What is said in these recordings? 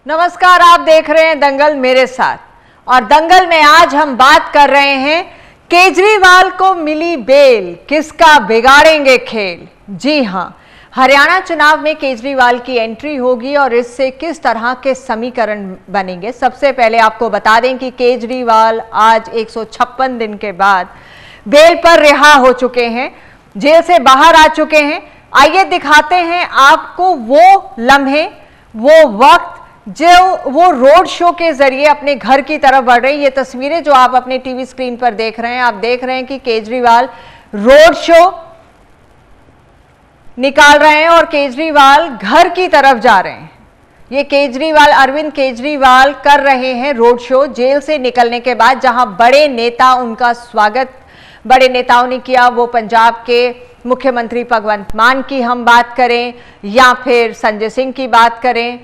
नमस्कार, आप देख रहे हैं दंगल मेरे साथ। और दंगल में आज हम बात कर रहे हैं केजरीवाल को मिली बेल, किसका बिगाड़ेंगे खेल। जी हां, हरियाणा चुनाव में केजरीवाल की एंट्री होगी और इससे किस तरह के समीकरण बनेंगे। सबसे पहले आपको बता दें कि केजरीवाल आज 156 दिन के बाद बेल पर रिहा हो चुके हैं, जेल से बाहर आ चुके हैं। आइए दिखाते हैं आपको वो लम्हे, वो वक्त जो वो रोड शो के जरिए अपने घर की तरफ बढ़ रहे हैं। ये तस्वीरें जो आप अपने टीवी स्क्रीन पर देख रहे हैं, आप देख रहे हैं कि केजरीवाल रोड शो निकाल रहे हैं और केजरीवाल घर की तरफ जा रहे हैं। ये केजरीवाल, अरविंद केजरीवाल कर रहे हैं रोड शो जेल से निकलने के बाद, जहां बड़े नेता उनका स्वागत बड़े नेताओं ने किया। वो पंजाब के मुख्यमंत्री भगवंत मान की हम बात करें या फिर संजय सिंह की बात करें,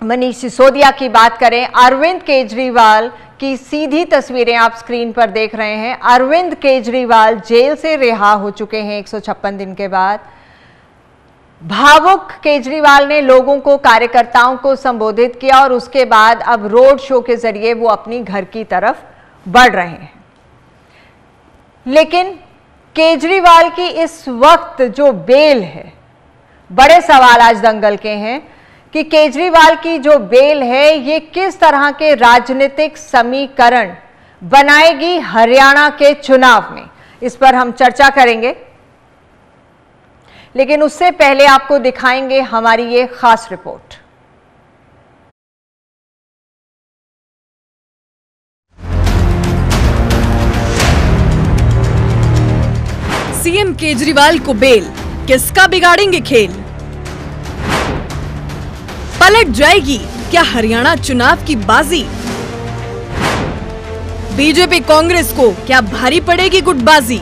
मनीष सिसोदिया की बात करें, अरविंद केजरीवाल की सीधी तस्वीरें आप स्क्रीन पर देख रहे हैं। अरविंद केजरीवाल जेल से रिहा हो चुके हैं 156 दिन के बाद। भावुक केजरीवाल ने लोगों को, कार्यकर्ताओं को संबोधित किया और उसके बाद अब रोड शो के जरिए वो अपनी घर की तरफ बढ़ रहे हैं। लेकिन केजरीवाल की इस वक्त जो बेल है, बड़े सवाल आज दंगल के हैं कि केजरीवाल की जो बेल है ये किस तरह के राजनीतिक समीकरण बनाएगी हरियाणा के चुनाव में। इस पर हम चर्चा करेंगे, लेकिन उससे पहले आपको दिखाएंगे हमारी ये खास रिपोर्ट। सीएम केजरीवाल को बेल, किसका बिगाड़ेंगे खेल। पलट जाएगी क्या हरियाणा चुनाव की बाजी। बीजेपी कांग्रेस को क्या भारी पड़ेगी गुटबाजी।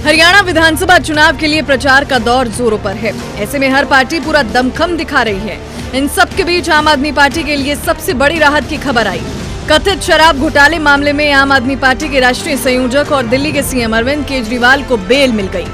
हरियाणा विधानसभा चुनाव के लिए प्रचार का दौर जोरों पर है। ऐसे में हर पार्टी पूरा दमखम दिखा रही है। इन सब के बीच आम आदमी पार्टी के लिए सबसे बड़ी राहत की खबर आई। कथित शराब घोटाले मामले में आम आदमी पार्टी के राष्ट्रीय संयोजक और दिल्ली के सीएम अरविंद केजरीवाल को बेल मिल गई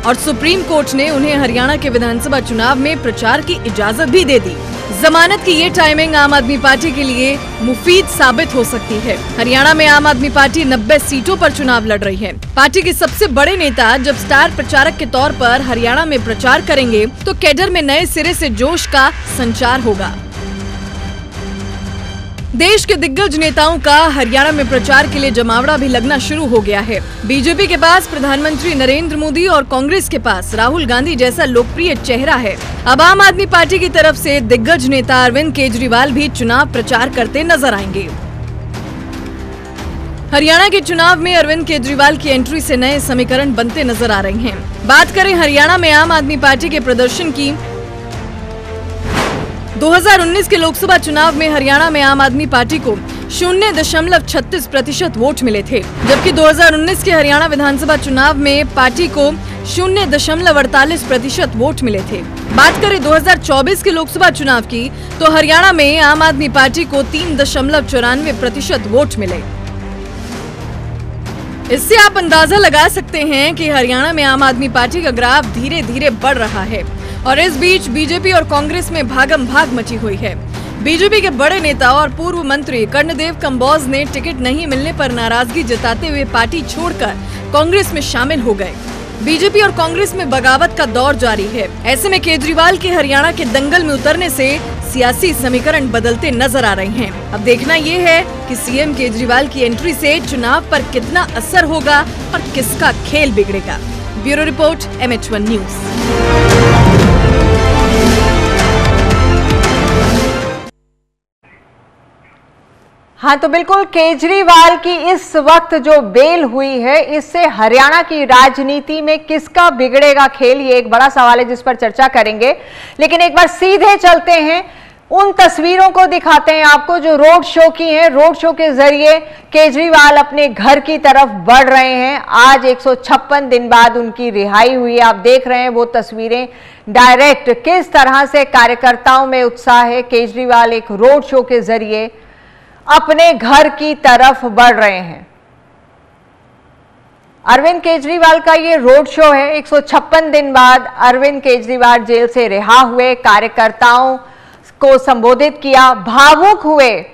और सुप्रीम कोर्ट ने उन्हें हरियाणा के विधानसभा चुनाव में प्रचार की इजाजत भी दे दी। जमानत की ये टाइमिंग आम आदमी पार्टी के लिए मुफीद साबित हो सकती है। हरियाणा में आम आदमी पार्टी 90 सीटों पर चुनाव लड़ रही है। पार्टी के सबसे बड़े नेता जब स्टार प्रचारक के तौर पर हरियाणा में प्रचार करेंगे तो कैडर में नए सिरे से जोश का संचार होगा। देश के दिग्गज नेताओं का हरियाणा में प्रचार के लिए जमावड़ा भी लगना शुरू हो गया है। बीजेपी के पास प्रधानमंत्री नरेंद्र मोदी और कांग्रेस के पास राहुल गांधी जैसा लोकप्रिय चेहरा है। अब आम आदमी पार्टी की तरफ से दिग्गज नेता अरविंद केजरीवाल भी चुनाव प्रचार करते नजर आएंगे। हरियाणा के चुनाव में अरविंद केजरीवाल की एंट्री से नए समीकरण बनते नजर आ रहे हैं। बात करें हरियाणा में आम आदमी पार्टी के प्रदर्शन की, 2019 के लोकसभा चुनाव में हरियाणा में आम आदमी पार्टी को 0.36% वोट मिले थे, जबकि 2019 के हरियाणा विधानसभा चुनाव में पार्टी को 0.48% वोट मिले थे। बात करें 2024 के लोकसभा चुनाव की तो हरियाणा में आम आदमी पार्टी को 3.94% वोट मिले। इससे आप अंदाजा लगा सकते हैं कि हरियाणा में आम आदमी पार्टी का ग्राफ धीरे धीरे बढ़ रहा है और इस बीच बीजेपी और कांग्रेस में भागम भाग मची हुई है। बीजेपी के बड़े नेता और पूर्व मंत्री कर्णदेव कंबोज ने टिकट नहीं मिलने पर नाराजगी जताते हुए पार्टी छोड़कर कांग्रेस में शामिल हो गए। बीजेपी और कांग्रेस में बगावत का दौर जारी है। ऐसे में केजरीवाल के हरियाणा के दंगल में उतरने से सियासी समीकरण बदलते नजर आ रहे हैं। अब देखना ये है कि सीएम केजरीवाल की एंट्री से चुनाव पर कितना असर होगा और किसका खेल बिगड़ेगा। Bureau report, MH1 news. हाँ, तो बिल्कुल केजरीवाल की इस वक्त जो बेल हुई है, इससे हरियाणा की राजनीति में किसका बिगड़ेगा खेल, ये एक बड़ा सवाल है जिस पर चर्चा करेंगे। लेकिन एक बार सीधे चलते हैं, उन तस्वीरों को दिखाते हैं आपको जो रोड शो की हैं। रोड शो के जरिए केजरीवाल अपने घर की तरफ बढ़ रहे हैं। आज 156 दिन बाद उनकी रिहाई हुई। आप देख रहे हैं वो तस्वीरें डायरेक्ट, किस तरह से कार्यकर्ताओं में उत्साह है। केजरीवाल एक रोड शो के जरिए अपने घर की तरफ बढ़ रहे हैं। अरविंद केजरीवाल का ये रोड शो है। 156 दिन बाद अरविंद केजरीवाल जेल से रिहा हुए। कार्यकर्ताओं को संबोधित किया, भावुक हुए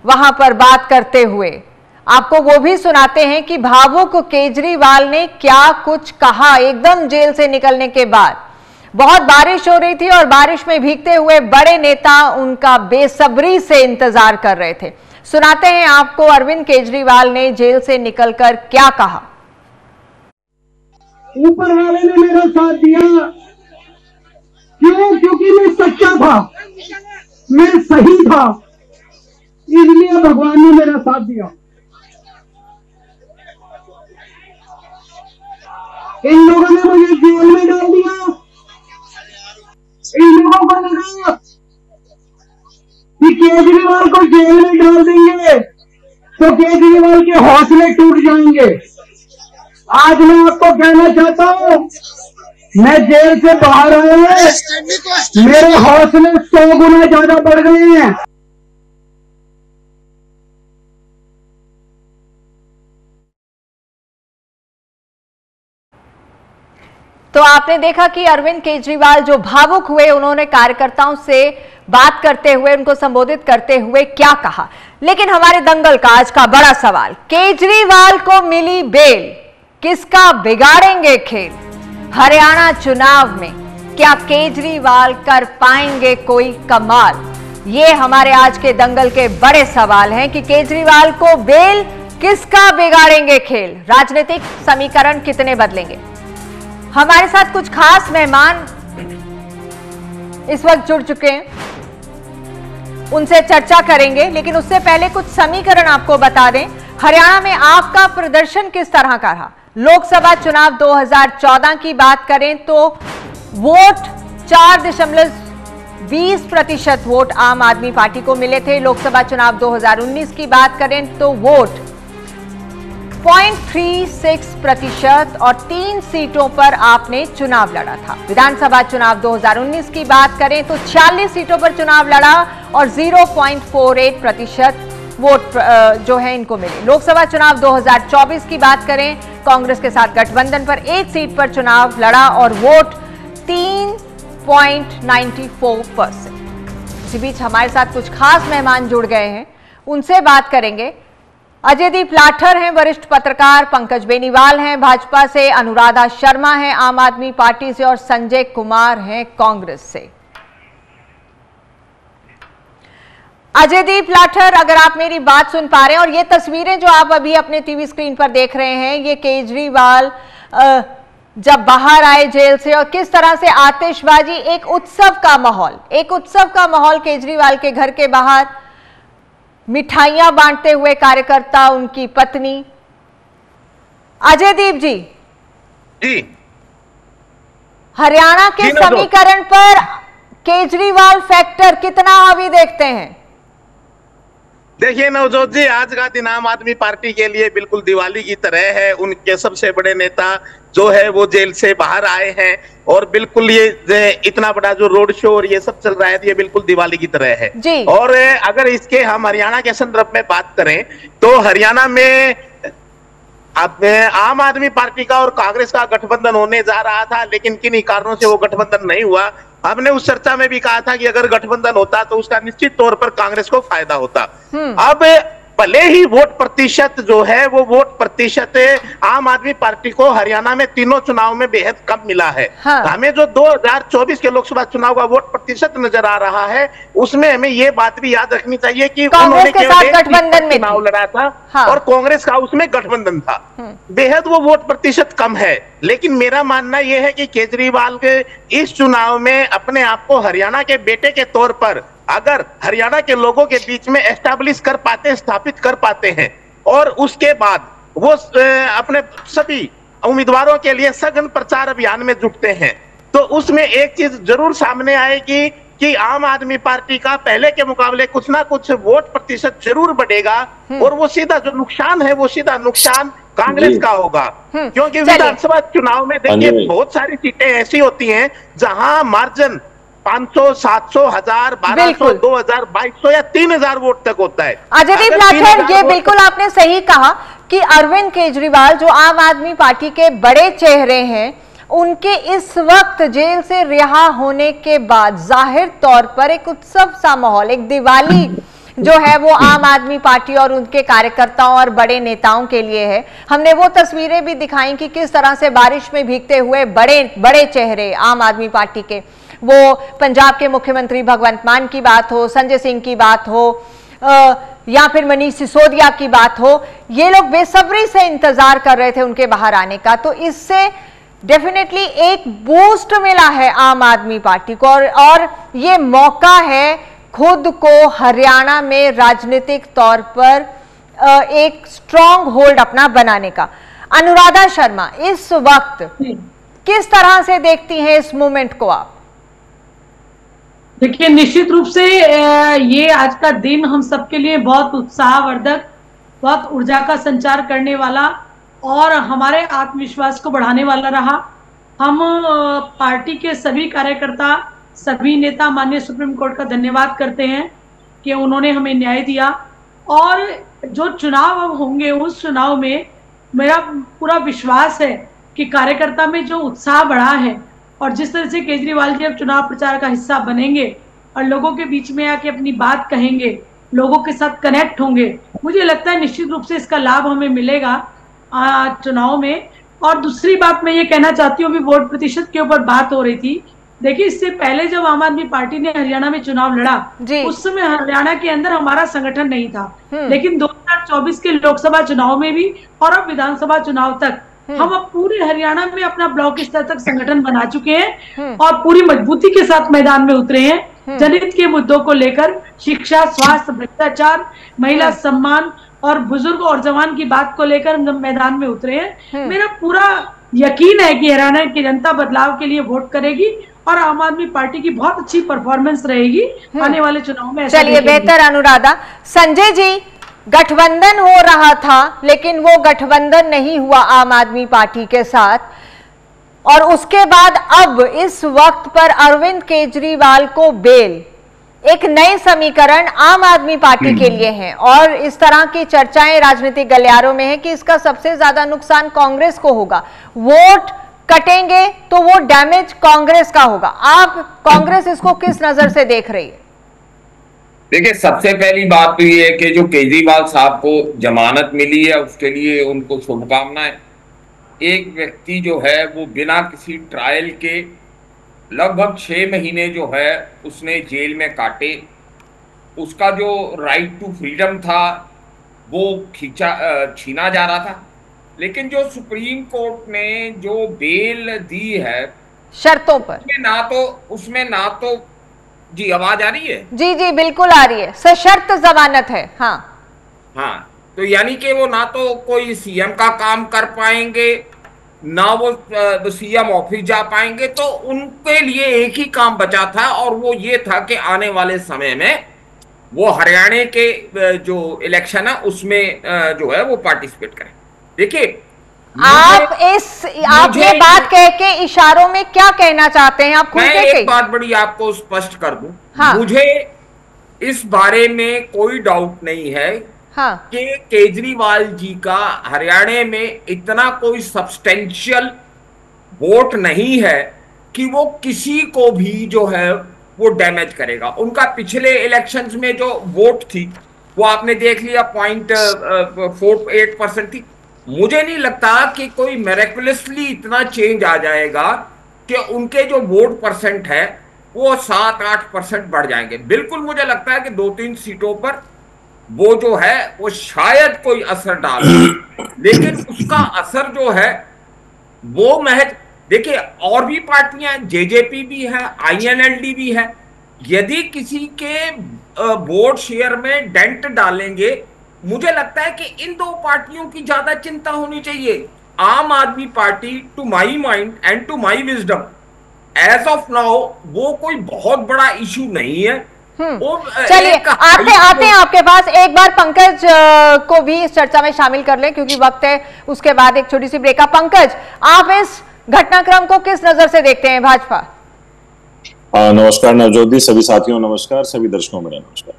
वहां पर बात करते हुए। आपको वो भी सुनाते हैं कि भावुक केजरीवाल ने क्या कुछ कहा एकदम जेल से निकलने के बाद। बहुत बारिश हो रही थी और बारिश में भीगते हुए बड़े नेता उनका बेसब्री से इंतजार कर रहे थे। सुनाते हैं आपको अरविंद केजरीवाल ने जेल से निकलकर क्या कहा। ऊपर वाले ने मेरा साथ दिया, क्यों? क्योंकि मैं सच्चा था, मैं सही था, इसलिए भगवान ने मेरा साथ दिया। इन लोगों ने मुझे जेल में डाल दिया। इन लोगों को लगा कि केजरीवाल को जेल में डाल देंगे तो केजरीवाल के हौसले टूट जाएंगे। आज मैं आपको कहना चाहता हूं, मैं जेल से बाहर आया हूं, मेरे हौसले 100 गुना ज्यादा बढ़ गए हैं। तो आपने देखा कि अरविंद केजरीवाल जो भावुक हुए, उन्होंने कार्यकर्ताओं से बात करते हुए, उनको संबोधित करते हुए क्या कहा। लेकिन हमारे दंगल का आज का बड़ा सवाल, केजरीवाल को मिली बेल, किसका बिगाड़ेंगे खेल। हरियाणा चुनाव में क्या केजरीवाल कर पाएंगे कोई कमाल, ये हमारे आज के दंगल के बड़े सवाल हैं कि केजरीवाल को बेल, किसका बिगाड़ेंगे खेल, राजनीतिक समीकरण कितने बदलेंगे। हमारे साथ कुछ खास मेहमान इस वक्त जुड़ चुके हैं, उनसे चर्चा करेंगे। लेकिन उससे पहले कुछ समीकरण आपको बता दें। हरियाणा में आपका प्रदर्शन किस तरह का रहा। लोकसभा चुनाव 2014 की बात करें तो वोट 4.20% वोट आम आदमी पार्टी को मिले थे। लोकसभा चुनाव 2019 की बात करें तो वोट 0.36% और 3 सीटों पर आपने चुनाव लड़ा था। विधानसभा चुनाव 2019 की बात करें तो 46 सीटों पर चुनाव लड़ा और 0.48% वोट जो है इनको मिले। लोकसभा चुनाव 2024 की बात करें, कांग्रेस के साथ गठबंधन पर 1 सीट पर चुनाव लड़ा और वोट 3.94%। इसी बीच हमारे साथ कुछ खास मेहमान जुड़ गए हैं, उनसे बात करेंगे। अजयदीप लाठर हैं वरिष्ठ पत्रकार, पंकज बेनीवाल हैं भाजपा से, अनुराधा शर्मा हैं आम आदमी पार्टी से और संजय कुमार हैं कांग्रेस से। अजयदीप लाठर, अगर आप मेरी बात सुन पा रहे हैं और ये तस्वीरें जो आप अभी अपने टीवी स्क्रीन पर देख रहे हैं, ये केजरीवाल जब बाहर आए जेल से और किस तरह से आतिशबाजी, एक उत्सव का माहौल केजरीवाल के घर के बाहर, मिठाइयां बांटते हुए कार्यकर्ता, उनकी पत्नी। अजयदीप जी, हरियाणा के समीकरण पर केजरीवाल फैक्टर कितना हावी देखते हैं। देखिए नवजोत जी, आज का दिन आम आदमी पार्टी के लिए बिल्कुल दिवाली की तरह है। उनके सबसे बड़े नेता जो है वो जेल से बाहर आए हैं और बिल्कुल ये इतना बड़ा जो रोड शो और ये सब चल रहा है, ये बिल्कुल दिवाली की तरह है जी। और अगर इसके हम हरियाणा के संदर्भ में बात करें तो हरियाणा में आम आदमी पार्टी का और कांग्रेस का गठबंधन होने जा रहा था, लेकिन किन्हीं कारणों से वो गठबंधन नहीं हुआ। हमने उस चर्चा में भी कहा था कि अगर गठबंधन होता तो उसका निश्चित तौर पर कांग्रेस को फायदा होता। अब भले ही वोट प्रतिशत जो है वो वोट प्रतिशत आम आदमी पार्टी को हरियाणा में तीनों चुनाव में बेहद कम मिला है। हाँ। हमें जो 2024 के लोकसभा चुनाव का वोट प्रतिशत नजर आ रहा है, उसमें हमें ये बात भी याद रखनी चाहिए कि उन्होंने गठबंधन में चुनाव लड़ा था। हाँ। और कांग्रेस का उसमें गठबंधन था। बेहद वो वोट प्रतिशत कम है। लेकिन मेरा मानना यह है कि केजरीवाल के इस चुनाव में अपने आप को हरियाणा के बेटे के तौर पर अगर हरियाणा के लोगों के बीच में एस्टैब्लिश कर पाते, स्थापित कर पाते हैं और उसके बाद वो अपने सभी उम्मीदवारों के लिए सघन प्रचार अभियान में जुटते हैं, तो उसमें एक चीज जरूर सामने आएगी कि आम आदमी पार्टी का पहले के मुकाबले कुछ ना कुछ वोट प्रतिशत जरूर बढ़ेगा और वो सीधा जो नुकसान है वो सीधा नुकसान कांग्रेस का होगा। क्योंकि विधानसभा चुनाव में देखिए बहुत सारी सीटें ऐसी होती हैं जहां मार्जिन 500, 700, 1000, 1200, 2000, 2200 या 3000 वोट तक होता है। अजयदीप लाठर, ये बिल्कुल आपने सही कहा कि अरविंद केजरीवाल जो आम आदमी पार्टी के बड़े चेहरे हैं, उनके इस वक्त जेल से रिहा होने के बाद जाहिर तौर पर एक उत्सव सा माहौल, एक दिवाली जो है वो आम आदमी पार्टी और उनके कार्यकर्ताओं और बड़े नेताओं के लिए है। हमने वो तस्वीरें भी दिखाई कि किस तरह से बारिश में भीगते हुए बड़े बड़े चेहरे आम आदमी पार्टी के, वो पंजाब के मुख्यमंत्री भगवंत मान की बात हो, संजय सिंह की बात हो या फिर मनीष सिसोदिया की बात हो, ये लोग बेसब्री से इंतजार कर रहे थे उनके बाहर आने का। तो इससे डेफिनेटली एक बूस्ट मिला है आम आदमी पार्टी को और ये मौका है खुद को हरियाणा में राजनीतिक तौर पर एक स्ट्रॉन्ग होल्ड अपना बनाने का। अनुराधा शर्मा, इस वक्त किस तरह से देखती हैं इस मूवमेंट को आप? देखिए, निश्चित रूप से ये आज का दिन हम सबके लिए बहुत उत्साहवर्धक, बहुत ऊर्जा का संचार करने वाला और हमारे आत्मविश्वास को बढ़ाने वाला रहा। हम पार्टी के सभी कार्यकर्ता, सभी नेता माननीय सुप्रीम कोर्ट का धन्यवाद करते हैं कि उन्होंने हमें न्याय दिया और जो चुनाव अब होंगे उस चुनाव में मेरा पूरा विश्वास है कि कार्यकर्ता में जो उत्साह बढ़ा है और जिस तरह से केजरीवाल जी अब चुनाव प्रचार का हिस्सा बनेंगे और लोगों के बीच में आके अपनी बात कहेंगे, लोगों के साथ कनेक्ट होंगे, मुझे लगता है निश्चित रूप से इसका लाभ हमें मिलेगा चुनाव में। और दूसरी बात मैं ये कहना चाहती हूँ, अभी वोट प्रतिशत के ऊपर बात हो रही थी। देखिए, इससे पहले जब आम आदमी पार्टी ने हरियाणा में चुनाव लड़ा उस समय हरियाणा के अंदर हमारा संगठन नहीं था, लेकिन 2024 के लोकसभा चुनाव में भी और अब विधानसभा चुनाव तक हम अब पूरे हरियाणा में अपना ब्लॉक स्तर तक संगठन बना चुके हैं और पूरी मजबूती के साथ मैदान में उतरे हैं। जनहित के मुद्दों को लेकर शिक्षा, स्वास्थ्य, भ्रष्टाचार, महिला सम्मान और बुजुर्ग और जवान की बात को लेकर हम मैदान में उतरे हैं। मेरा पूरा यकीन है कि हरियाणा की जनता बदलाव के लिए वोट करेगी और आम आदमी पार्टी की बहुत अच्छी परफॉर्मेंस रहेगी आने वाले चुनाव में। चलिए, बेहतर अनुराधा। संजय जी, गठबंधन हो रहा था लेकिन वो गठबंधन नहीं हुआ आम आदमी पार्टी के साथ और उसके बाद अब इस वक्त पर अरविंद केजरीवाल को बेल, एक नए समीकरण आम आदमी पार्टी के लिए है और इस तरह की चर्चाएं राजनीतिक गलियारों में है कि इसका सबसे ज्यादा नुकसान कांग्रेस को होगा। वोट कटेंगे तो वो डैमेज कांग्रेस का होगा। आप कांग्रेस इसको किस नजर से देख रही है? देखिए, सबसे पहली बात तो ये है कि जो केजरीवाल साहब को जमानत मिली है उसके लिए उनको शुभकामनाएं। एक व्यक्ति जो है वो बिना किसी ट्रायल के लगभग 6 महीने जो है उसने जेल में काटे, उसका जो राइट टू फ्रीडम था वो छीना जा रहा था। लेकिन जो सुप्रीम कोर्ट ने जो बेल दी है शर्तों पर, उसमें ना तो जी आवाज आ रही है? जी जी बिल्कुल आ रही है। सशर्त जमानत है। हाँ, तो यानी कि वो ना तो कोई सीएम का काम कर पाएंगे ना वो सीएम ऑफिस जा पाएंगे, तो उनके लिए एक ही काम बचा था और वो ये था कि आने वाले समय में वो हरियाणा के जो इलेक्शन है उसमें जो है वो पार्टिसिपेट करें। देखिए, आप ये बात कह के इशारों में क्या कहना चाहते हैं? आप खुद मैं एक बात बड़ी आपको स्पष्ट कर दूं। मुझे इस बारे में कोई डाउट नहीं है कि केजरीवाल जी का हरियाणा में इतना कोई सब्सटेंशियल वोट नहीं है कि वो किसी को भी जो है वो डैमेज करेगा। उनका पिछले इलेक्शंस में जो वोट थी वो आपने देख लिया, 0.48% थी। मुझे नहीं लगता कि कोई मेरेकुलसली इतना चेंज आ जाएगा कि उनके जो वोट परसेंट है वो 7-8% बढ़ जाएंगे। बिल्कुल मुझे लगता है कि 2-3 सीटों पर वो जो है वो शायद कोई असर डाले, लेकिन उसका असर जो है वो महज देखिए, और भी पार्टियां, जेजेपी भी है, आईएनएलडी भी है, यदि किसी के वोट शेयर में डेंट डालेंगे, मुझे लगता है कि इन दो पार्टियों की ज्यादा चिंता होनी चाहिए। Aam Aadmi Party, to my mind and to my wisdom, as of now वो कोई बहुत बड़ा इशू नहीं है। चलिए, आते हैं आपके पास। एक बार पंकज को भी इस चर्चा में शामिल कर लें क्योंकि वक्त है, उसके बाद एक छोटी सी ब्रेक। पंकज, आप इस घटनाक्रम को किस नजर से देखते हैं? भाजपा। नमस्कार नवजोत जी, सभी साथियों नमस्कार, सभी दर्शकों मेरा नमस्कार।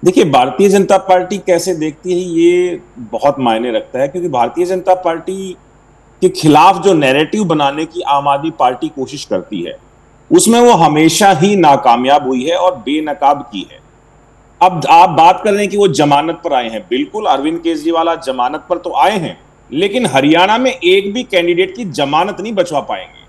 देखिए, भारतीय जनता पार्टी कैसे देखती है ये बहुत मायने रखता है, क्योंकि भारतीय जनता पार्टी के खिलाफ जो नैरेटिव बनाने की आम आदमी पार्टी कोशिश करती है, उसमें वो हमेशा ही नाकामयाब हुई है और बेनकाब की है। अब आप बात कर रहे हैं कि वो जमानत पर आए हैं। बिल्कुल, अरविंद केजरीवाल आज जमानत पर तो आए हैं, लेकिन हरियाणा में एक भी कैंडिडेट की जमानत नहीं बचवा पाएंगे।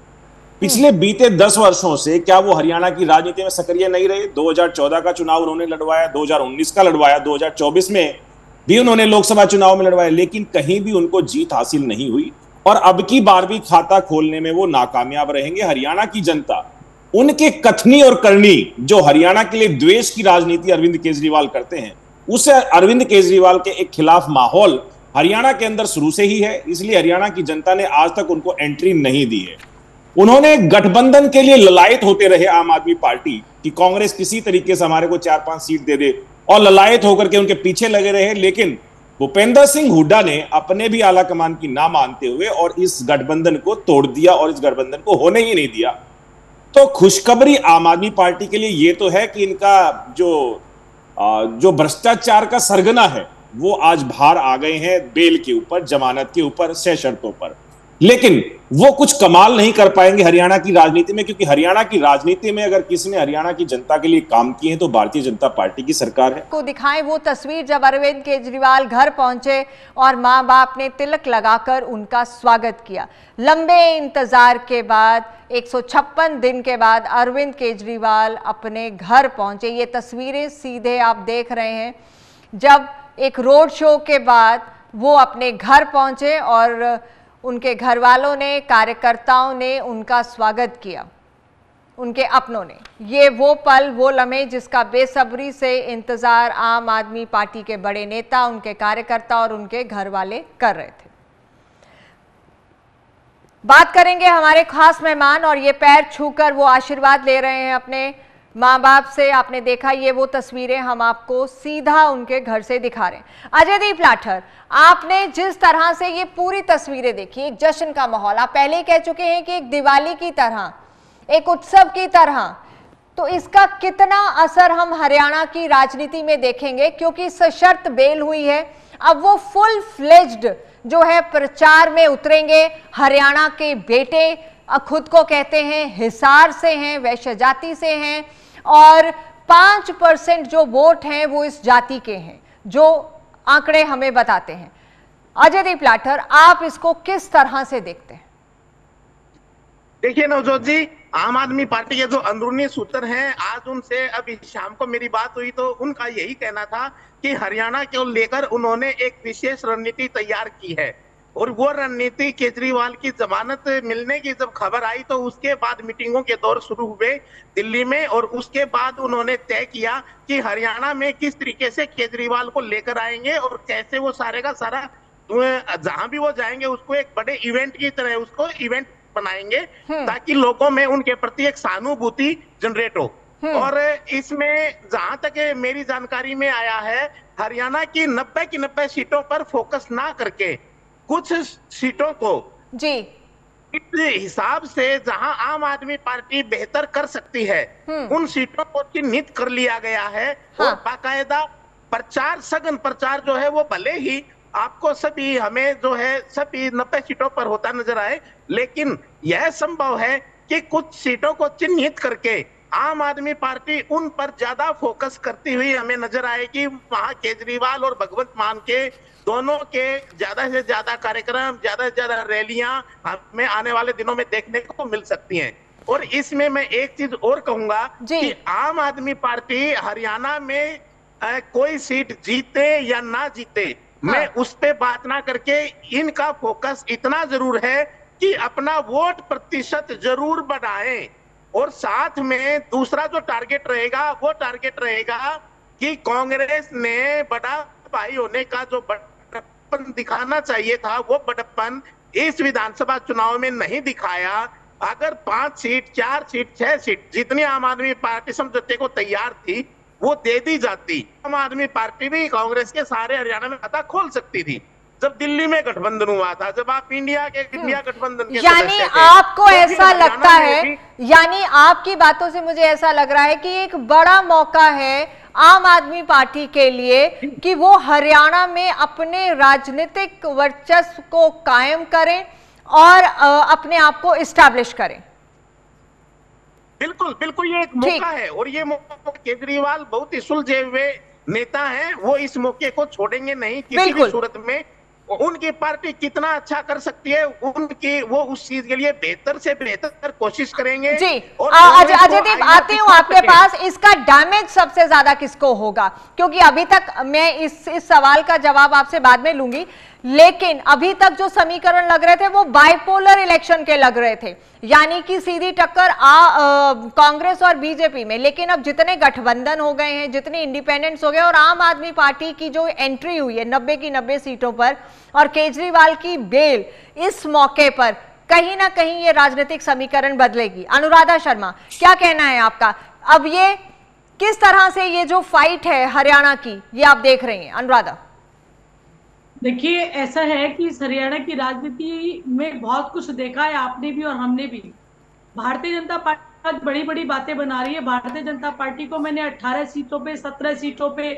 पिछले बीते 10 वर्षों से क्या वो हरियाणा की राजनीति में सक्रिय नहीं रहे? 2014 का चुनाव उन्होंने लड़वाया, 2019 का लड़वाया, 2024 में भी उन्होंने लोकसभा चुनाव में लड़वाया, लेकिन कहीं भी उनको जीत हासिल नहीं हुई और अब की बार भी खाता खोलने में वो नाकामयाब रहेंगे। हरियाणा की जनता उनके कथनी और करनी, जो हरियाणा के लिए द्वेष की राजनीति अरविंद केजरीवाल करते हैं, उससे अरविंद केजरीवाल के एक खिलाफ माहौल हरियाणा के अंदर शुरू से ही है। इसलिए हरियाणा की जनता ने आज तक उनको एंट्री नहीं दी है। उन्होंने गठबंधन के लिए ललायत होते रहे आम आदमी पार्टी कि कांग्रेस किसी तरीके से हमारे को 4-5 सीट दे दे, और ललायत होकर के उनके पीछे लगे रहे। लेकिन भूपेंद्र सिंह हुड्डा ने अपने भी आला कमान की ना मानते हुए और इस गठबंधन को तोड़ दिया और इस गठबंधन को होने ही नहीं दिया। तो खुशखबरी आम आदमी पार्टी के लिए ये तो है कि इनका जो भ्रष्टाचार का सरगना है वो आज बाहर आ गए हैं बेल के ऊपर, जमानत के ऊपर, सह शर्तों पर। लेकिन वो कुछ कमाल नहीं कर पाएंगे हरियाणा की राजनीति में, क्योंकि हरियाणा की राजनीति में अगर किसी ने हरियाणा की जनता के लिए काम किए हैं तो भारतीय जनता पार्टी की सरकार है। को दिखाएं वो तस्वीर जब अरविंद केजरीवाल घर पहुंचे और मां बाप ने तिलक लगाकर उनका स्वागत किया। लंबे इंतजार के बाद 156 दिन के बाद अरविंद केजरीवाल अपने घर पहुंचे। ये तस्वीरें सीधे आप देख रहे हैं जब एक रोड शो के बाद वो अपने घर पहुंचे और उनके घर वालों ने, कार्यकर्ताओं ने उनका स्वागत किया, उनके अपनों ने। ये वो पल, वो लम्हे जिसका बेसब्री से इंतजार आम आदमी पार्टी के बड़े नेता, उनके कार्यकर्ता और उनके घर वाले कर रहे थे। बात करेंगे हमारे खास मेहमान, और ये पैर छूकर वो आशीर्वाद ले रहे हैं अपने माँ बाप से। आपने देखा ये वो तस्वीरें हम आपको सीधा उनके घर से दिखा रहे हैं। अजयदीप लाठर, आपने जिस तरह से ये पूरी तस्वीरें देखी, एक जश्न का माहौल, आप पहले ही कह चुके हैं कि एक दिवाली की तरह, एक उत्सव की तरह, तो इसका कितना असर हम हरियाणा की राजनीति में देखेंगे? क्योंकि सशर्त बेल हुई है, अब वो फुल फ्लेज्ड जो है प्रचार में उतरेंगे। हरियाणा के बेटे खुद को कहते हैं हिसार से हैं, वैश्य जाति से हैं, और 5% जो वोट हैं वो इस जाति के हैं, जो आंकड़े हमें बताते हैं। अजयदीप लाठर, आप इसको किस तरह से देखते हैं? देखिए नवजोत जी, आम आदमी पार्टी के जो अंदरूनी सूत्र हैं, आज उनसे अभी शाम को मेरी बात हुई तो उनका यही कहना था कि हरियाणा को लेकर उन्होंने एक विशेष रणनीति तैयार की है, और वो रणनीति केजरीवाल की जमानत मिलने की जब खबर आई तो उसके बाद मीटिंगों के दौर शुरू हुए दिल्ली में, और उसके बाद उन्होंने तय किया कि हरियाणा में किस तरीके से केजरीवाल को लेकर आएंगे और कैसे वो सारे का सारा जहां भी वो जाएंगे उसको एक बड़े इवेंट की तरह उसको इवेंट बनाएंगे, ताकि लोगों में उनके प्रति एक सहानुभूति जनरेट हो। और इसमें जहां तक मेरी जानकारी में आया है, हरियाणा की 90 की 90 सीटों पर फोकस ना करके कुछ सीटों को जी इस हिसाब से जहां आम आदमी पार्टी बेहतर कर सकती है उन सीटों को चिन्हित कर लिया गया है। हाँ। और बाकायदा प्रचार, सघन प्रचार जो है वो भले ही आपको सभी हमें जो है सभी 90 सीटों पर होता नजर आए, लेकिन यह संभव है कि कुछ सीटों को चिन्हित करके आम आदमी पार्टी उन पर ज्यादा फोकस करती हुई हमें नजर आएगी। वहां केजरीवाल और भगवंत मान के दोनों के ज्यादा से ज्यादा कार्यक्रम, ज्यादा से ज्यादा रैलियां हमें आने वाले दिनों में देखने को मिल सकती हैं। और इसमें मैं एक चीज और कहूंगा कि आम आदमी पार्टी हरियाणा में कोई सीट जीते या ना जीते, हाँ। मैं उस पे बात ना करके इनका फोकस इतना जरूर है कि अपना वोट प्रतिशत जरूर बढ़ाएं, और साथ में दूसरा जो टारगेट रहेगा वो टारगेट रहेगा कि कांग्रेस ने बड़ा भाई होने का जो बड़प्पन दिखाना चाहिए था वो बड़प्पन इस विधानसभा चुनाव में नहीं दिखाया। अगर 5 सीट, 4 सीट, 6 सीट जितनी आम आदमी पार्टी समझौते को तैयार थी वो दे दी जाती, आम आदमी पार्टी भी कांग्रेस के सारे हरियाणा में खाता खोल सकती थी। जब दिल्ली में गठबंधन हुआ था, जब आप इंडिया गठबंधन के यानी आपको तो ऐसा लगता है, यानी आपकी बातों से मुझे ऐसा लग रहा है कि एक बड़ा मौका है आम आदमी पार्टी के लिए कि वो हरियाणा में अपने राजनीतिक वर्चस्व को कायम करें और अपने आप को इस्टेब्लिश करें। बिल्कुल बिल्कुल, ये एक मौका है और ये मौका केजरीवाल बहुत ही सुलझे हुए नेता हैं, वो इस मौके को छोड़ेंगे नहीं किसी भी सूरत में। उनकी पार्टी कितना अच्छा कर सकती है, उनकी वो उस चीज के लिए बेहतर से बेहतर कोशिश करेंगे। जी अजयदीप, आती हूँ आपके पास। इसका डैमेज सबसे ज्यादा किसको होगा? क्योंकि अभी तक मैं इस सवाल का जवाब आपसे बाद में लूंगी, लेकिन अभी तक जो समीकरण लग रहे थे वो बाइपोलर इलेक्शन के लग रहे थे, यानी कि सीधी टक्कर कांग्रेस और बीजेपी में। लेकिन अब जितने गठबंधन हो गए हैं, जितने इंडिपेंडेंट्स हो गए और आम आदमी पार्टी की जो एंट्री हुई है 90 की 90 सीटों पर और केजरीवाल की बेल, इस मौके पर कहीं ना कहीं ये राजनीतिक समीकरण बदलेगी। अनुराधा शर्मा, क्या कहना है आपका? अब ये किस तरह से ये जो फाइट है हरियाणा की, ये आप देख रही हैं? अनुराधा, देखिए, ऐसा है कि इस हरियाणा की राजनीति में बहुत कुछ देखा है आपने भी और हमने भी। भारतीय जनता पार्टी बड़ी बड़ी बातें बना रही है। भारतीय जनता पार्टी को मैंने 18 सीटों पे, 17 सीटों पे,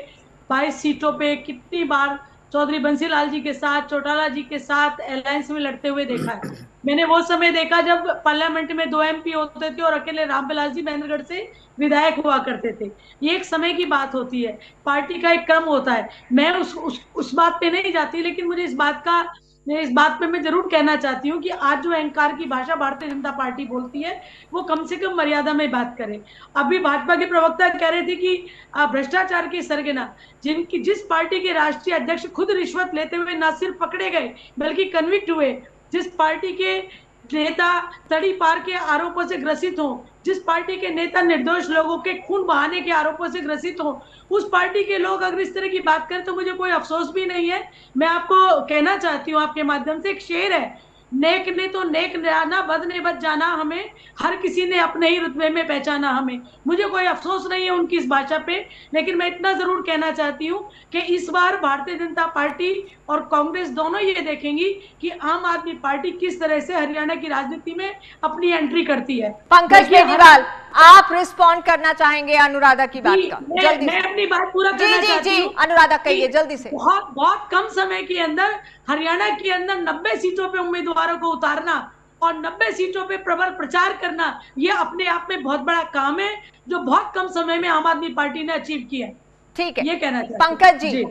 22 सीटों पे कितनी बार चौधरी बंसीलाल जी के साथ, चौटाला जी के साथ अलायंस में लड़ते हुए देखा है। मैंने वो समय देखा जब पार्लियामेंट में 2 MP होते थे और अकेले रामविलास जी महेंद्रगढ़ से विधायक हुआ करते थे। ये एक समय की बात होती है, पार्टी का एक क्रम होता है। मैं उस बात पे नहीं जाती, लेकिन मुझे इस बात पे मैं जरूर कहना चाहती हूँ कि आज जो अहंकार की भाषा भारतीय जनता पार्टी बोलती है, वो कम से कम मर्यादा में बात करे। अभी भाजपा के प्रवक्ता कह रहे थे कि भ्रष्टाचार की सरगना, जिस पार्टी के राष्ट्रीय अध्यक्ष खुद रिश्वत लेते हुए न सिर्फ पकड़े गए बल्कि कन्विक्ट हुए, जिस पार्टी के नेता तड़ी पार के आरोपों से ग्रसित हो, जिस पार्टी के नेता निर्दोष लोगों के खून बहाने के आरोपों से ग्रसित हो, उस पार्टी के लोग अगर इस तरह की बात करें तो मुझे कोई अफसोस भी नहीं है। मैं आपको कहना चाहती हूँ आपके माध्यम से, एक शेर है, नेक ने तो नेक जाना, बद ने बद जाना हमें, हर किसी ने अपने ही रुतबे में पहचाना हमें। मुझे कोई अफसोस नहीं है उनकी इस भाषा पे, लेकिन मैं इतना जरूर कहना चाहती हूँ कि इस बार भारतीय जनता पार्टी और कांग्रेस दोनों ये देखेंगी कि आम आदमी पार्टी किस तरह से हरियाणा की राजनीति में अपनी एंट्री करती है। पंकज बेनीवाल, आप रिस्पॉन्ड करना चाहेंगे अनुराधा की बात का? जल्दी मैं अपनी बात पूरा करना चाहती हूँ। अनुराधा कहिए जल्दी से। बहुत कम समय के अंदर हरियाणा के अंदर 90 सीटों पे उम्मीदवारों को उतारना और 90 सीटों पे प्रबल प्रचार करना, ये अपने आप में बहुत बड़ा काम है जो बहुत कम समय में आम आदमी पार्टी ने अचीव किया है। ठीक है, ये कहना चाहती हूं। पंकज जी,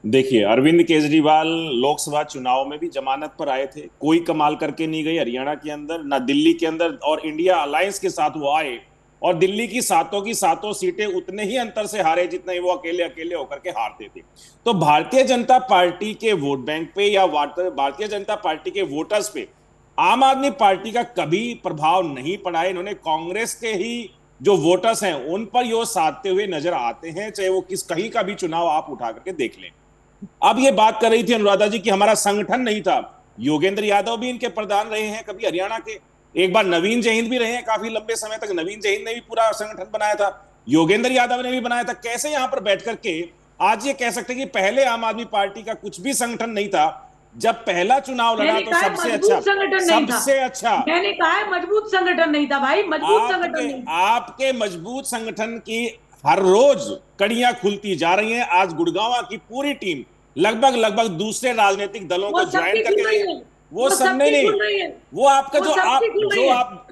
देखिए, अरविंद केजरीवाल लोकसभा चुनाव में भी जमानत पर आए थे, कोई कमाल करके नहीं गए हरियाणा के अंदर, ना दिल्ली के अंदर, और इंडिया अलायंस के साथ वो आए और दिल्ली की सातों सीटें उतने ही अंतर से हारे जितने वो अकेले होकर के हारते थे। तो भारतीय जनता पार्टी के वोट बैंक पे या भारतीय जनता पार्टी के वोटर्स पे आम आदमी पार्टी का कभी प्रभाव नहीं पड़ा है। इन्होंने कांग्रेस के ही जो वोटर्स हैं उन पर यो साधते हुए नजर आते हैं, चाहे वो कहीं का भी चुनाव आप उठा करके देख लें। अब ये बात कर रही थी अनुराधा जी कि हमारा संगठन नहीं था। योगेंद्र यादव भी इनके प्रधान रहे हैं कभी हरियाणा के, एक बार नवीन जयहिंद भी रहे हैं काफी लंबे समय तक, नवीन जयहिंद ने भी पूरा संगठन बनाया था, योगेंद्र यादव ने भी बनाया था। कैसे यहां पर बैठ करके आज ये कह सकते कि पहले आम आदमी पार्टी का कुछ भी संगठन नहीं था, जब पहला चुनाव लड़ा तो सबसे अच्छा मैंने कहा है मजबूत संगठन नहीं था भाई, मजबूत संगठन नहीं। आपके मजबूत संगठन की हर रोज कड़ियां खुलती जा रही हैं। आज गुड़गांव की पूरी टीम लगभग दूसरे राजनीतिक दलों को ज्वाइन करके, वो सब नहीं, वो आपका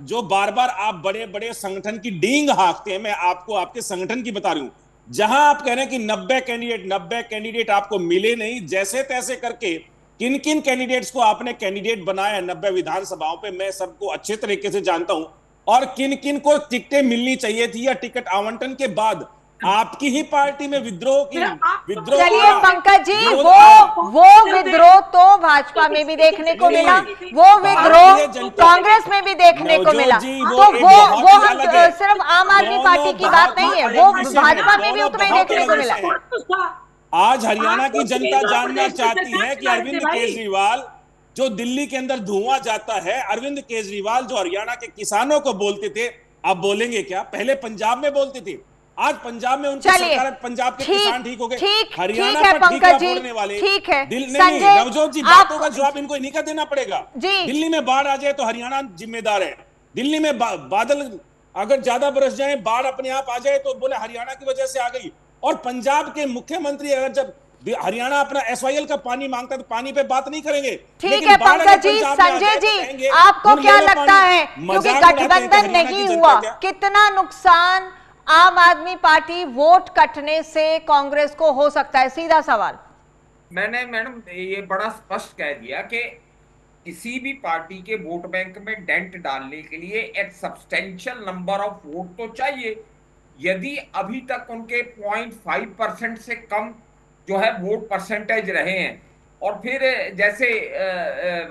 जो बार बार आप बड़े बड़े संगठन की डींग हाँकते हैं, मैं आपको आपके संगठन की बता रही हूं, जहां आप कह रहे हैं कि 90 कैंडिडेट आपको मिले नहीं, जैसे तैसे करके किन किन कैंडिडेट्स को आपने कैंडिडेट बनाया 90 विधानसभाओं पे, मैं सबको अच्छे तरीके से जानता हूं, और किन किन को टिकटें मिलनी चाहिए थी या टिकट आवंटन के बाद आपकी ही पार्टी में विद्रोह। चलिए पंकज जी, वो विद्रोह तो भाजपा में भी देखने को मिला, वो विद्रोह कांग्रेस में भी देखने को मिला, तो वो हम सिर्फ आम आदमी पार्टी की बात नहीं है, वो भाजपा में भी उतना ही देखने को मिला। आज हरियाणा की जनता जानना चाहती है कि अरविंद केजरीवाल जो दिल्ली के अंदर धुआं जाता है, अरविंद केजरीवाल जो हरियाणा के किसानों को बोलते थे, अब बोलेंगे क्या? पहले पंजाब में बोलते थे, आज पंजाब में उनकी सरकार, पंजाब के किसान ठीक हो गए, हरियाणा पर ठीका फोड़ने वाले। ठीक है नवजोत जी, बातों का जवाब इनको इन्हीं का देना पड़ेगा। दिल्ली में बाढ़ आ जाए तो हरियाणा जिम्मेदार है, दिल्ली में बादल अगर ज्यादा बरस जाए, बाढ़ अपने आप आ जाए तो बोले हरियाणा की वजह से आ गई, और पंजाब के मुख्यमंत्री अगर जब हरियाणा अपना एसवाईएल का पानी मांगता है तो पानी पे बात नहीं करेंगे। ठीक है पंकज जी, संजय जी आपको क्या लगता है, क्योंकि गठबंधन नहीं हुआ, कितना नुकसान आम आदमी पार्टी वोट कटने से कांग्रेस को हो सकता है? सीधा सवाल। मैंने मैडम ये बड़ा स्पष्ट कह दिया कि किसी भी पार्टी के वोट बैंक में डेंट डालने के लिए एक सब्सटेंशियल नंबर ऑफ वोट तो चाहिए। यदि अभी तक उनके 0.5% से कम जो है वोट परसेंटेज रहे हैं, और फिर जैसे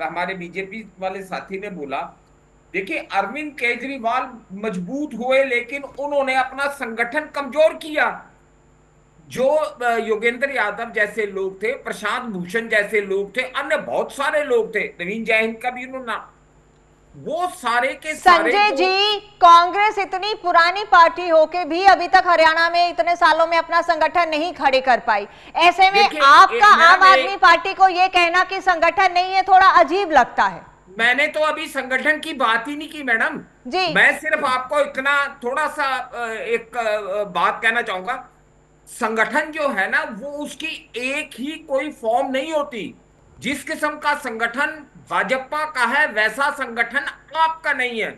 हमारे बीजेपी वाले साथी ने बोला, देखिए अरविंद केजरीवाल मजबूत हुए लेकिन उन्होंने अपना संगठन कमजोर किया। जो योगेंद्र यादव जैसे लोग थे, प्रशांत भूषण जैसे लोग थे, अन्य बहुत सारे लोग थे, नवीन जैन का भी उन्होंने, वो सारे के सारे। संजय जी कांग्रेस इतनी पुरानी पार्टी होके भी अभी तक हरियाणा में इतने सालों में अपना संगठन नहीं खड़े कर पाई, ऐसे में आपका आम आदमी पार्टी को यह कहना कि संगठन नहीं है थोड़ा अजीब लगता है। मैंने तो अभी संगठन की बात ही नहीं की मैडम जी, मैं सिर्फ आपको इतना थोड़ा सा एक बात कहना चाहूंगा, संगठन जो है ना वो उसकी एक ही कोई फॉर्म नहीं होती। जिस किस्म का संगठन भाजपा का है वैसा संगठन आपका नहीं है,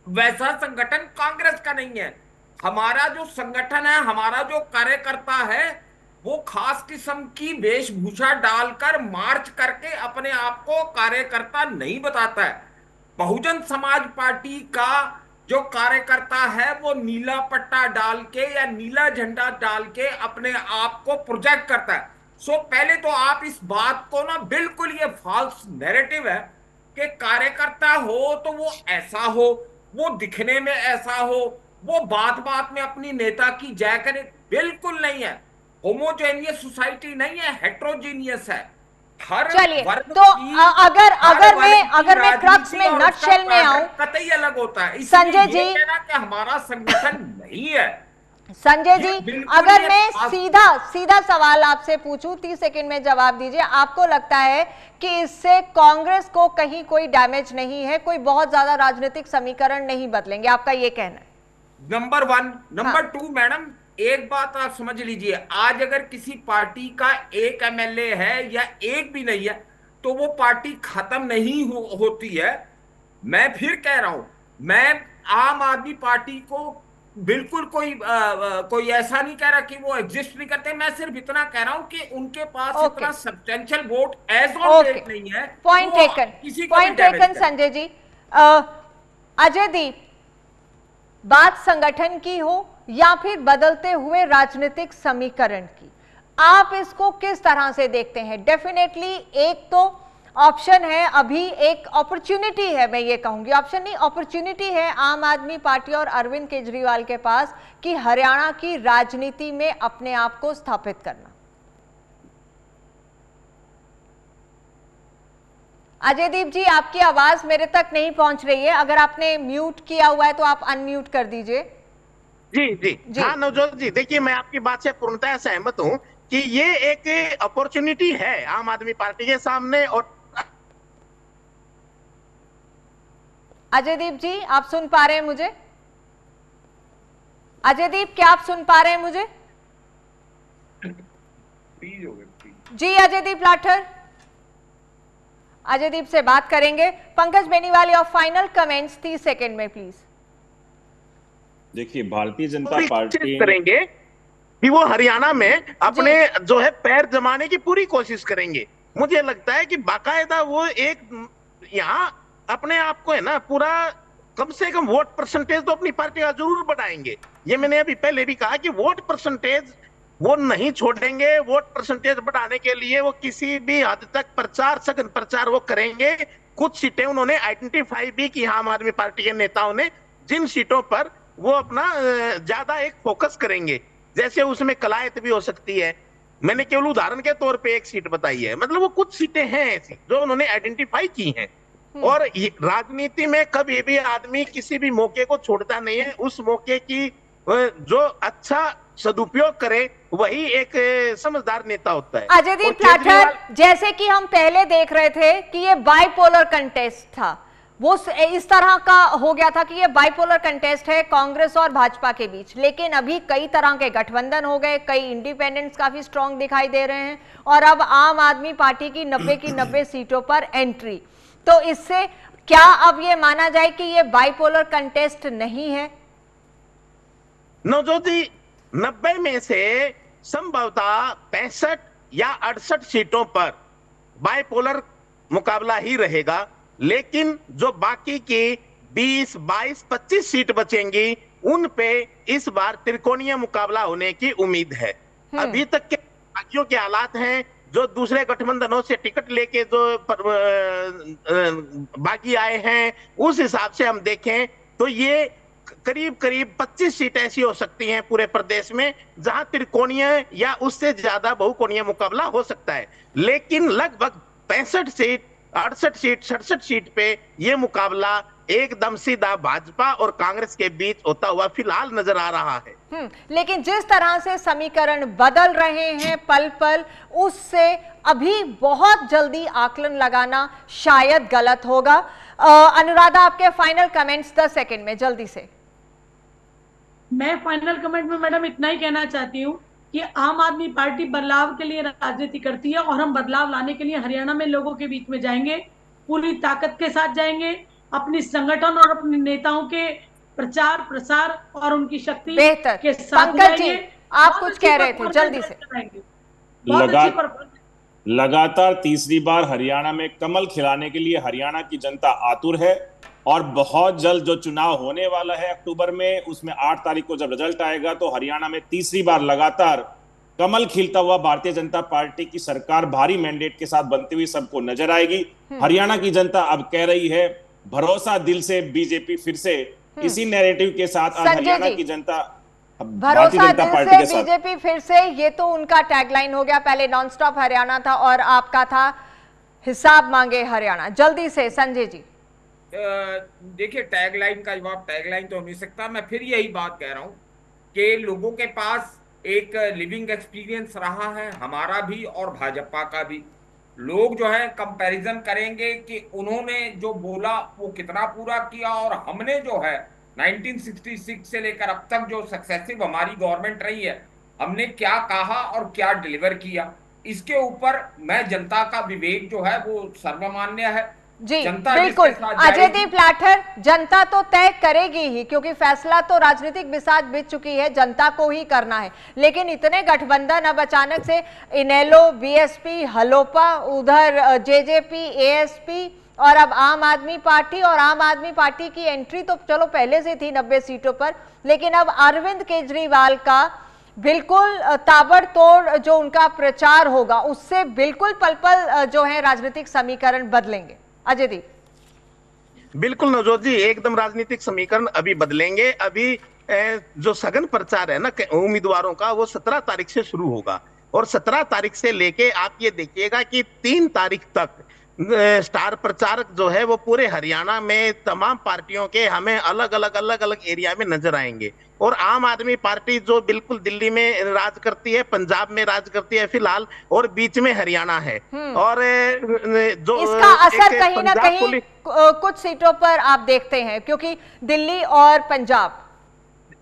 वैसा संगठन कांग्रेस का नहीं है। हमारा जो संगठन है, हमारा जो कार्यकर्ता है, वो खास किस्म की वेशभूषा डालकर मार्च करके अपने आप को कार्यकर्ता नहीं बताता है। बहुजन समाज पार्टी का जो कार्यकर्ता है वो नीला पट्टा डाल के या नीला झंडा डाल के अपने आप को प्रोजेक्ट करता है। सो पहले तो आप इस बात को ना, बिल्कुल ये फॉल्स नैरेटिव है कि कार्यकर्ता हो तो वो ऐसा हो, वो दिखने में ऐसा हो, वो बात बात में अपनी नेता की जय करे, बिल्कुल नहीं है। होमोजेनियस सोसाइटी नहीं है, हेट्रोजीनियस है। चलिए तो अगर मैं क्रक्स में नटशेल में आऊं, कतई अलग होता है। संजय जी कहना कि हमारा संगठन नहीं है। संजय जी अगर मैं सीधा सवाल आपसे पूछूं, 30 सेकंड में जवाब दीजिए, आपको लगता है कि इससे कांग्रेस को कहीं कोई डैमेज नहीं है, कोई बहुत ज्यादा राजनीतिक समीकरण नहीं बदलेंगे, आपका ये कहना है? नंबर 1। नंबर 2 मैडम एक बात आप समझ लीजिए, आज अगर किसी पार्टी का एक एमएलए है या एक भी नहीं है तो वो पार्टी खत्म नहीं होती है। मैं फिर कह रहा हूं, मैं आम आदमी पार्टी को बिल्कुल कोई ऐसा नहीं कह रहा कि वो एग्जिस्ट नहीं करते। मैं सिर्फ इतना कह रहा हूं कि उनके पास इतना substantial vote as on date नहीं है। Point taken Sanjay ji. अजय दीप, बात संगठन की हो या फिर बदलते हुए राजनीतिक समीकरण की, आप इसको किस तरह से देखते हैं? डेफिनेटली एक तो ऑप्शन है, अभी एक अपॉर्चुनिटी है, मैं ये कहूंगी ऑप्शन नहीं अपॉर्चुनिटी है आम आदमी पार्टी और अरविंद केजरीवाल के पास कि हरियाणा की राजनीति में अपने आप को स्थापित करना। अजय दीप जी आपकी आवाज मेरे तक नहीं पहुंच रही है, अगर आपने म्यूट किया हुआ है तो आप अनम्यूट कर दीजिए। जी हाँ नवजोत जी, देखिए मैं आपकी बात से पूर्णतः सहमत हूं कि ये एक अपॉर्चुनिटी है आम आदमी पार्टी के सामने। और अजय दीप जी आप सुन पा रहे हैं मुझे? अजय दीप क्या आप सुन पा रहे हैं मुझे? जी अजय दीप लाठर, अजय दीप से बात करेंगे। पंकज बेनीवाल और फाइनल कमेंट्स 30 सेकंड में प्लीज। देखिए भारतीय जनता पार्टी करेंगे कि वो हरियाणा में अपने जो है पैर जमाने की पूरी कोशिश करेंगे। मुझे लगता है कि बाकायदा वो एक यहाँ अपने आप को है ना पूरा कम से कम वोट परसेंटेज तो अपनी पार्टी का जरूर बढ़ाएंगे। ये मैंने अभी पहले भी कहा कि वोट परसेंटेज वो नहीं छोड़ेंगे। वोट परसेंटेज बढ़ाने के लिए वो किसी भी हद तक प्रचार, सघन प्रचार वो करेंगे। कुछ सीटें उन्होंने आइडेंटिफाई भी की आम आदमी पार्टी के नेताओं ने, जिन सीटों पर वो अपना ज्यादा एक फोकस करेंगे। जैसे उसमें कलायत भी हो सकती है, मैंने केवल उदाहरण के तौर पे एक सीट बताई है, मतलब वो कुछ सीटें हैं ऐसी जो उन्होंने आइडेंटिफाई की हैं। और राजनीति में कभी भी आदमी किसी भी मौके को छोड़ता नहीं है। उस मौके की जो अच्छा सदुपयोग करे वही एक समझदार नेता होता है। अजय दीप लाठर, जैसे कि हम पहले देख रहे थे कि ये बाइपोलर कंटेस्ट था, वो इस तरह का हो गया था कि ये बाइपोलर कंटेस्ट है कांग्रेस और भाजपा के बीच, लेकिन अभी कई तरह के गठबंधन हो गए, कई इंडिपेंडेंट्स काफी स्ट्रांग दिखाई दे रहे हैं और अब आम आदमी पार्टी की 90 सीटों पर एंट्री। तो इससे क्या अब ये माना जाए कि ये बाइपोलर कंटेस्ट नहीं है? नवजोत जी, 90 में से संभवतः 65 या 68 सीटों पर बाइपोलर मुकाबला ही रहेगा, लेकिन जो बाकी की 20, 22, 25 सीट बचेंगी उन पे इस बार त्रिकोणीय मुकाबला होने की उम्मीद है। अभी तक के बाकियों के हालात हैं, जो दूसरे गठबंधनों से टिकट लेके जो बागी आए हैं, उस हिसाब से हम देखें तो ये करीब करीब 25 सीट ऐसी हो सकती हैं पूरे प्रदेश में जहां त्रिकोणीय या उससे ज्यादा बहुकोणीय मुकाबला हो सकता है। लेकिन लगभग 65 सीट, 68 सीट, 67 सीट पे ये मुकाबला एकदम सीधा भाजपा और कांग्रेस के बीच होता हुआ फिलहाल नजर आ रहा है। लेकिन जिस तरह से समीकरण बदल रहे हैं पल पल, उससे अभी बहुत जल्दी आकलन लगाना शायद गलत होगा। अनुराधा, आपके फाइनल कमेंट्स 10 सेकंड में जल्दी से। मैं फाइनल कमेंट में मैडम इतना ही कहना चाहती हूँ कि आम आदमी पार्टी बदलाव के लिए राजनीति करती है और हम बदलाव लाने के लिए हरियाणा में लोगों के बीच में जाएंगे, पूरी ताकत के साथ जाएंगे, अपनी संगठन और अपने नेताओं के प्रचार प्रसार और उनकी शक्ति के साथ जाएंगे। आप कुछ कह रहे थे, जल्दी से। लगातार तीसरी बार हरियाणा में कमल खिलाने के लिए हरियाणा की जनता आतुर है और बहुत जल्द जो चुनाव होने वाला है अक्टूबर में, उसमें 8 तारीख को जब रिजल्ट आएगा तो हरियाणा में तीसरी बार लगातार कमल खिलता हुआ भारतीय जनता पार्टी की सरकार भारी मैंडेट के साथ बनती हुई सबको नजर आएगी। हरियाणा की जनता अब कह रही है भरोसा दिल से, बीजेपी फिर से इसी नैरेटिव के साथ आज हरियाणा की जनता भारतीय जनता पार्टी के साथ। बीजेपी फिर से, ये तो उनका टैगलाइन हो गया। पहले नॉन स्टॉप हरियाणा था और आपका था हिसाब मांगे हरियाणा। जल्दी से संजय जी। देखिए, टैगलाइन का जवाब टैगलाइन तो हो नहीं सकता। मैं फिर यही बात कह रहा हूं कि लोगों के पास एक लिविंग एक्सपीरियंस रहा है, हमारा भी और भाजपा का भी। लोग जो है कंपैरिजन करेंगे कि उन्होंने जो बोला वो कितना पूरा किया और हमने जो है 1966 से लेकर अब तक जो सक्सेसिव हमारी गवर्नमेंट रही है, हमने क्या कहा और क्या डिलीवर किया। इसके ऊपर मैं जनता का विवेक जो है वो सर्वमान्य है जी। बिल्कुल अजयदीप लाठर, जनता तो तय करेगी ही, क्योंकि फैसला तो राजनीतिक बिसात बीत चुकी है, जनता को ही करना है। लेकिन इतने गठबंधन अब अचानक से इनेलो, बीएसपी, हलोपा, उधर जेजेपी, एएसपी और अब आम आदमी पार्टी, और आम आदमी पार्टी की एंट्री तो चलो पहले से थी 90 सीटों पर, लेकिन अब अरविंद केजरीवाल का बिल्कुल ताबड़तोड़ जो उनका प्रचार होगा उससे बिल्कुल पल पल जो है राजनीतिक समीकरण बदलेंगे। अजयदीप। बिल्कुल नवजोत जी, एकदम राजनीतिक समीकरण अभी बदलेंगे। अभी जो सघन प्रचार है ना उम्मीदवारों का, वो 17 तारीख से शुरू होगा और 17 तारीख से लेके आप ये देखिएगा कि 3 तारीख तक स्टार प्रचारक जो है वो पूरे हरियाणा में तमाम पार्टियों के हमें अलग अलग एरिया में नजर आएंगे। और आम आदमी पार्टी जो बिल्कुल दिल्ली में राज करती है, पंजाब में राज करती है फिलहाल, और बीच में हरियाणा है। और जो इसका असर कहीं ना कहीं कुछ सीटों पर आप देखते हैं, क्योंकि दिल्ली और पंजाब,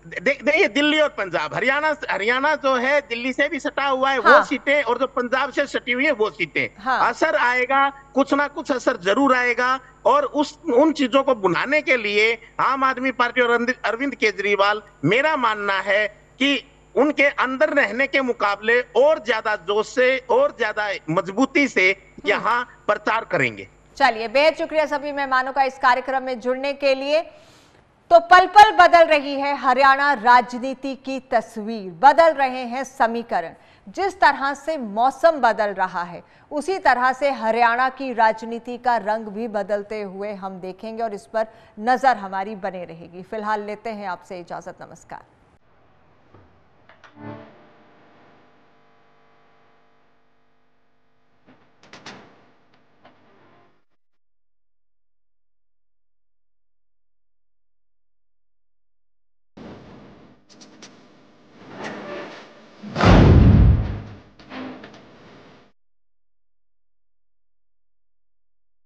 देखिए दिल्ली और पंजाब, हरियाणा जो है दिल्ली से भी सटा हुआ है, वो सीटें, और जो पंजाब से सटी हुई है वो सीटें। असर आएगा, कुछ ना कुछ असर जरूर आएगा। और उन चीजों को बुलाने के लिए आम आदमी पार्टी और अरविंद केजरीवाल, मेरा मानना है कि उनके अंदर रहने के मुकाबले और ज्यादा जोश से और ज्यादा मजबूती से यहाँ प्रचार करेंगे। चलिए, बेहद शुक्रिया सभी मेहमानों का इस कार्यक्रम में जुड़ने के लिए। तो पल पल बदल रही है हरियाणा राजनीति की तस्वीर, बदल रहे हैं समीकरण। जिस तरह से मौसम बदल रहा है उसी तरह से हरियाणा की राजनीति का रंग भी बदलते हुए हम देखेंगे और इस पर नजर हमारी बने रहेगी। फिलहाल लेते हैं आपसे इजाजत, नमस्कार।